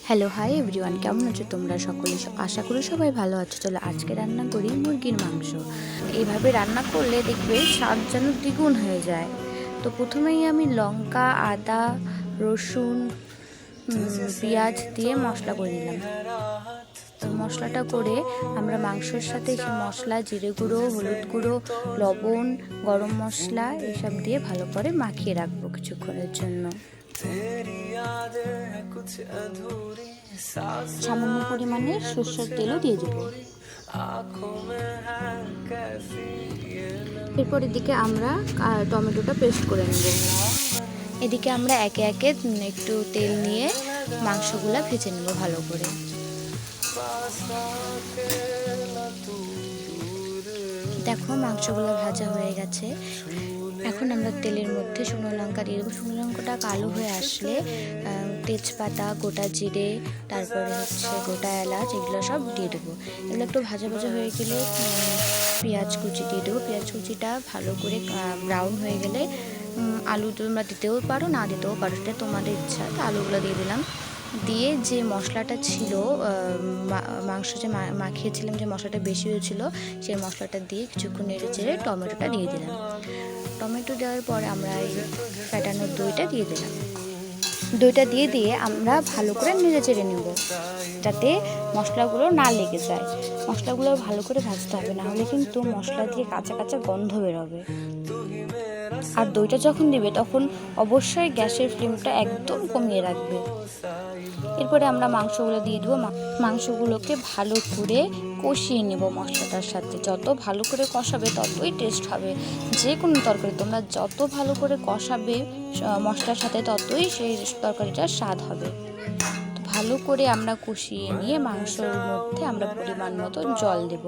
Hello hi everyone, কেমন আছো তোমরা সকলে? আশা করি সবাই ভালো আছো। চলো আজকে রান্না করি মুরগির মাংস। এইভাবে রান্না করলে দেখবে স্বাদ যেন দ্বিগুণ হয়ে যায়। তো প্রথমেই আমি লঙ্কা, আদা, রসুন, পেঁয়াজ দিয়ে মশলা করে নিলাম। তো মশলাটা করে আমরা মাংসর সাথে সেই মশলা, জিরে গুঁড়ো, হলুদ গুঁড়ো, লবণ, গরম মশলা এসব দিয়ে ভালো করে মাখিয়ে রাখবো কিছুক্ষণের জন্য। সামান্য পরিমাণে সরষের তেলও দিয়ে দেবো। এরপর এদিকে আমরা টমেটোটা পেস্ট করে নেব। এদিকে আমরা একে একে একটু তেল নিয়ে মাংসগুলা ভেজে নেব ভালো করে। দেখো মাংসগুলো ভাজা হয়ে গেছে। এখন আমরা তেলের মধ্যে শুকনো লঙ্কা দিয়ে দেবো। শুকনো লঙ্কাটা কালো হয়ে আসলে তেজপাতা, গোটা জিরে, তারপরে গোটা এলাচ, এগুলো সব দিয়ে দেবো। এগুলো একটু ভাজা ভাজা হয়ে গেলে পেঁয়াজ কুচি দিয়ে দেবো। পেঁয়াজ কুচিটা ভালো করে ব্রাউন হয়ে গেলে আলু তোমরা দিতেও পারো, না দিতেও পারো, সেটা তোমাদের ইচ্ছা। তো আলুগুলো দিয়ে দিলাম। দিয়ে যে মশলাটা ছিল, মাংস যে মাখিয়েছিলাম, যে মশলাটা বেশি হয়েছিল, সেই মশলাটা দিয়ে কিছুক্ষণ নেড়ে চেড়ে টমেটোটা দিয়ে দিলাম। টমেটো দেওয়ার পরে আমরা এই ফ্যাটানো দইটা দিয়ে দিলাম। দইটা দিয়ে আমরা ভালো করে নেড়ে চেড়ে নেব, যাতে মশলাগুলো না লেগে যায়। মশলাগুলো ভালো করে ভাজতে হবে, না হলে কিন্তু মশলা দিয়ে কাঁচা কাঁচা গন্ধ বেরোবে। আর দইটা যখন দিবে তখন অবশ্যই গ্যাসের ফ্লেমটা একদম কমিয়ে রাখবে। এরপরে আমরা মাংসগুলো দিয়ে দেবো। মাংসগুলোকে ভালো করে কষিয়ে নেব মশলাটার সাথে। যত ভালো করে কষাবে ততই টেস্ট হবে। যে কোনো তরকারি তোমরা যত ভালো করে কষাবে মশলার সাথে, ততই সেই তরকারিটার স্বাদ হবে। ভালো করে আমরা কষিয়ে নিয়ে মাংসর মধ্যে আমরা পরিমাণ মতো জল দেব।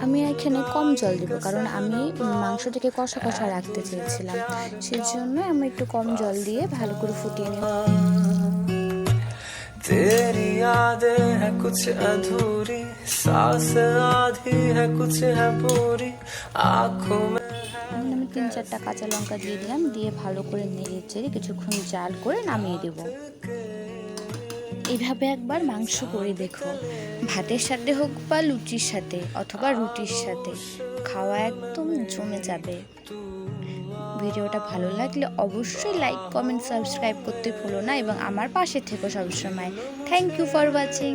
আমি এখানে কম জল দেব, কারণ আমি মাংসটাকে কষা কষা রাখতে চেয়েছিলাম। সেজন্য আমি একটু কম জল দিয়ে ভালো করে ফুটিয়ে নেব। तेरी यादें है कुछ अधूरी, सांस आधी है कुछ है पूरी, आँखों में। আমি 3-4টা কাঁচা লঙ্কা দিয়ে দিলাম। দিয়ে ভালো করে নেড়ে চেড়ে কিছুক্ষণ জাল করে নামিয়ে দেব। এইভাবে একবার মাংস করে দেখো, ভাতের সাথে হোক বা লুচির সাথে অথবা রুটির সাথে, খাওয়া একদম জমে যাবে। ভিডিওটা ভালো লাগলে অবশ্যই লাইক, কমেন্ট, সাবস্ক্রাইব করতে ভুলো না এবং আমার পাশে থেকো সবসময়। Thank you for watching.